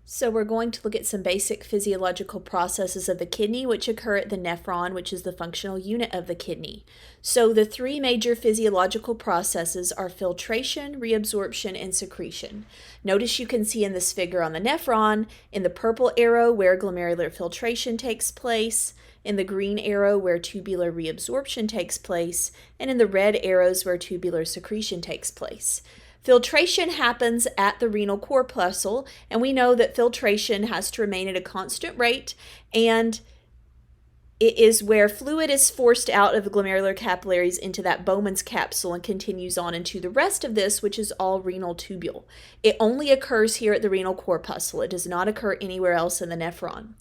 So we're going to look at some basic physiological processes of the kidney, which occur at the nephron, which is the functional unit of the kidney. So the three major physiological processes are filtration, reabsorption, and secretion. Notice you can see in this figure on the nephron, in the purple arrow where glomerular filtration takes place, in the green arrow where tubular reabsorption takes place, and in the red arrows where tubular secretion takes place. Filtration happens at the renal corpuscle, and we know that filtration has to remain at a constant rate, and it is where fluid is forced out of the glomerular capillaries into that Bowman's capsule and continues on into the rest of this, which is all renal tubule. It only occurs here at the renal corpuscle. It does not occur anywhere else in the nephron.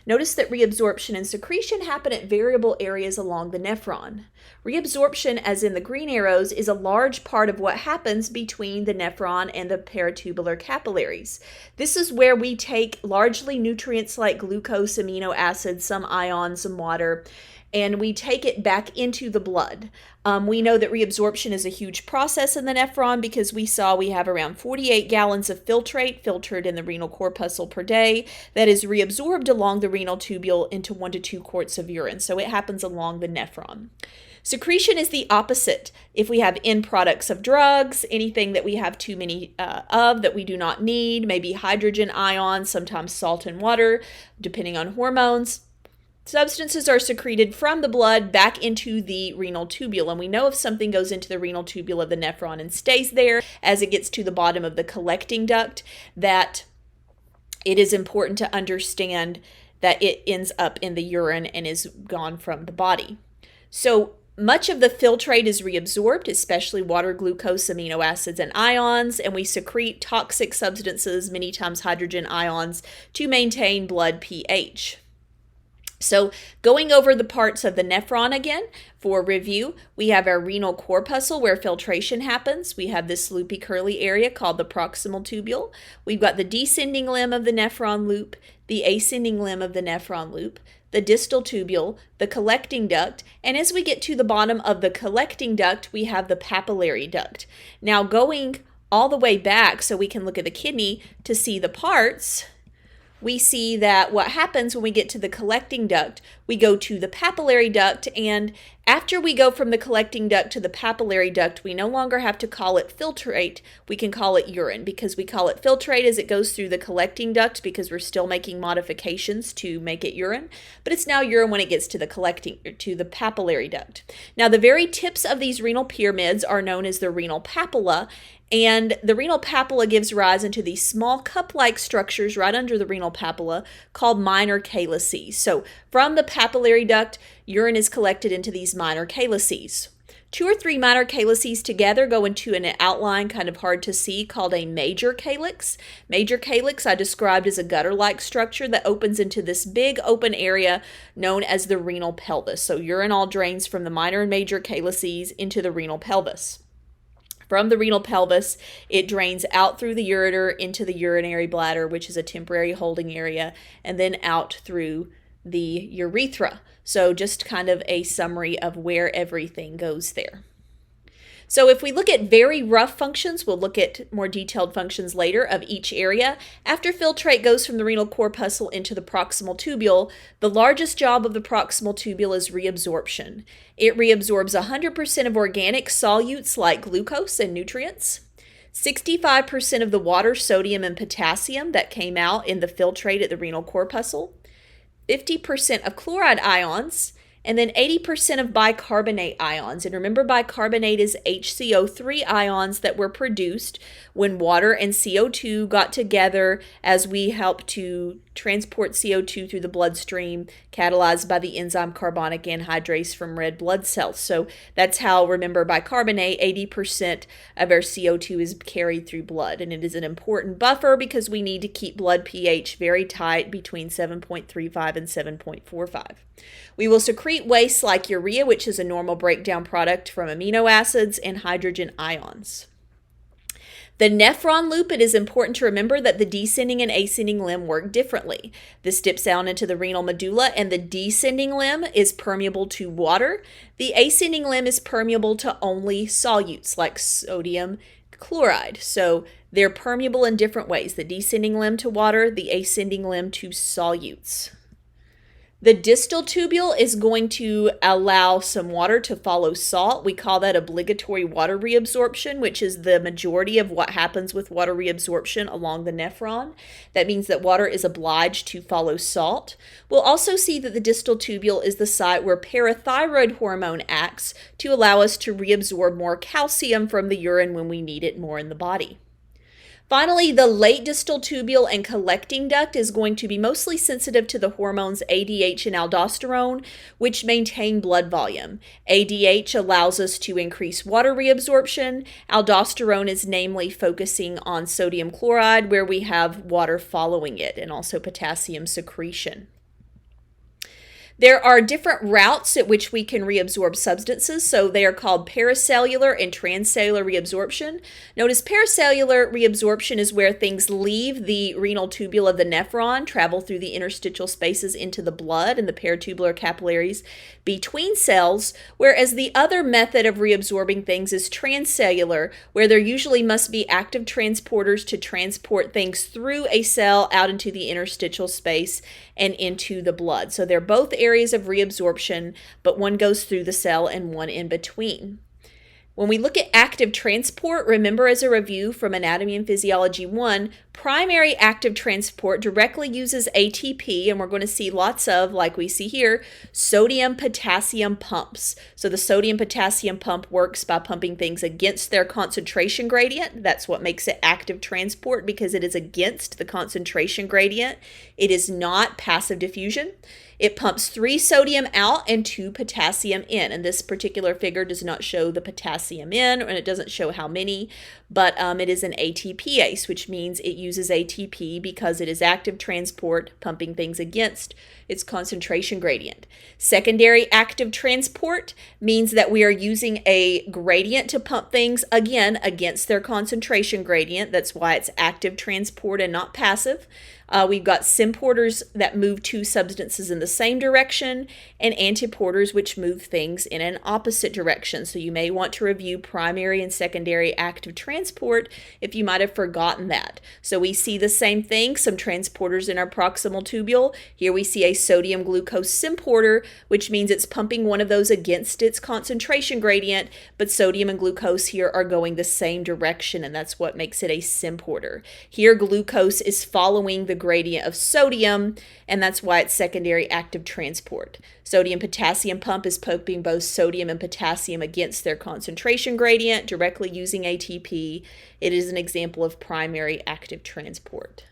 Notice that reabsorption and secretion happen at variable areas along the nephron. Reabsorption, as in the green arrows, is a large part of what happens between the nephron and the peritubular capillaries. This is where we take largely nutrients like glucose, amino acids, some ions, some water, and we take it back into the blood. We know that reabsorption is a huge process in the nephron because we have around 48 gallons of filtrate filtered in the renal corpuscle per day that is reabsorbed along the renal tubule into 1 to 2 quarts of urine. So it happens along the nephron. Secretion is the opposite. If we have end products of drugs, anything that we have too many of that we do not need, maybe hydrogen ions, sometimes salt and water, depending on hormones, substances are secreted from the blood back into the renal tubule, and we know if something goes into the renal tubule of the nephron and stays there as it gets to the bottom of the collecting duct, that it is important to understand that it ends up in the urine and is gone from the body. So much of the filtrate is reabsorbed, especially water, glucose, amino acids, and ions, and we secrete toxic substances, many times hydrogen ions, to maintain blood pH. So going over the parts of the nephron again for review, we have our renal corpuscle where filtration happens. We have this loopy curly area called the proximal tubule. We've got the descending limb of the nephron loop, the ascending limb of the nephron loop, the distal tubule, the collecting duct, and as we get to the bottom of the collecting duct, we have the papillary duct. Now going all the way back so we can look at the kidney to see the parts, we see that what happens when we get to the collecting duct, we go to the papillary duct, and after we go from the collecting duct to the papillary duct, we no longer have to call it filtrate, we can call it urine, because we call it filtrate as it goes through the collecting duct because we're still making modifications to make it urine, but it's now urine when it gets to the papillary duct. Now the very tips of these renal pyramids are known as the renal papilla, and the renal papilla gives rise into these small cup-like structures right under the renal papilla called minor calyces. So from the papillary duct, urine is collected into these minor calyces. 2 or 3 minor calyces together go into an outline kind of hard to see called a major calyx. Major calyx I described as a gutter-like structure that opens into this big open area known as the renal pelvis. So urine all drains from the minor and major calyces into the renal pelvis. From the renal pelvis, it drains out through the ureter into the urinary bladder, which is a temporary holding area, and then out through the urethra. So just kind of a summary of where everything goes there. So if we look at very rough functions, we'll look at more detailed functions later of each area. After filtrate goes from the renal corpuscle into the proximal tubule, the largest job of the proximal tubule is reabsorption. It reabsorbs 100% of organic solutes like glucose and nutrients, 65% of the water, sodium, and potassium that came out in the filtrate at the renal corpuscle, 50% of chloride ions, and then 80% of bicarbonate ions. And remember, bicarbonate is HCO3 ions that were produced when water and CO2 got together as we help to transport CO2 through the bloodstream, catalyzed by the enzyme carbonic anhydrase from red blood cells. So that's how, remember, bicarbonate, 80% of our CO2 is carried through blood. And it is an important buffer because we need to keep blood pH very tight between 7.35 and 7.45. We will secrete waste like urea, which is a normal breakdown product from amino acids, and hydrogen ions. The nephron loop, it is important to remember that the descending and ascending limb work differently. This dips down into the renal medulla, and the descending limb is permeable to water. The ascending limb is permeable to only solutes like sodium chloride. So They're permeable in different ways: the descending limb to water, the ascending limb to solutes. The distal tubule is going to allow some water to follow salt. We call that obligatory water reabsorption, which is the majority of what happens with water reabsorption along the nephron. That means that water is obliged to follow salt. We'll also see that the distal tubule is the site where parathyroid hormone acts to allow us to reabsorb more calcium from the urine when we need it more in the body. Finally, the late distal tubule and collecting duct is going to be mostly sensitive to the hormones ADH and aldosterone, which maintain blood volume. ADH allows us to increase water reabsorption. Aldosterone is namely focusing on sodium chloride, where we have water following it, and also potassium secretion. There are different routes at which we can reabsorb substances, so they are called paracellular and transcellular reabsorption. Notice paracellular reabsorption is where things leave the renal tubule of the nephron, travel through the interstitial spaces into the blood and the peritubular capillaries between cells, whereas the other method of reabsorbing things is transcellular, where there usually must be active transporters to transport things through a cell out into the interstitial space and into the blood. So they're both areas of reabsorption, but one goes through the cell and one in between. When we look at active transport, remember as a review from Anatomy and Physiology 1, primary active transport directly uses ATP, and we're going to see lots of, like we see here, sodium-potassium pumps. So the sodium-potassium pump works by pumping things against their concentration gradient. That's what makes it active transport, because it is against the concentration gradient. It is not passive diffusion. It pumps 3 sodium out and 2 potassium in, and this particular figure does not show the potassium in, and it doesn't show how many, but it is an ATPase, which means it uses ATP because it is active transport, pumping things against its concentration gradient. Secondary active transport means that we are using a gradient to pump things, again, against their concentration gradient. That's why it's active transport and not passive. We've got symporters that move 2 substances in the same direction, and antiporters which move things in an opposite direction. So you may want to review primary and secondary active transport if you might have forgotten that. So we see the same thing, some transporters in our proximal tubule. Here we see a sodium glucose symporter, which means it's pumping one of those against its concentration gradient, but sodium and glucose here are going the same direction, and that's what makes it a symporter. Here glucose is following the gradient of sodium, and that's why it's secondary active transport. Sodium-potassium pump is pumping both sodium and potassium against their concentration gradient, directly using ATP. It is an example of primary active transport.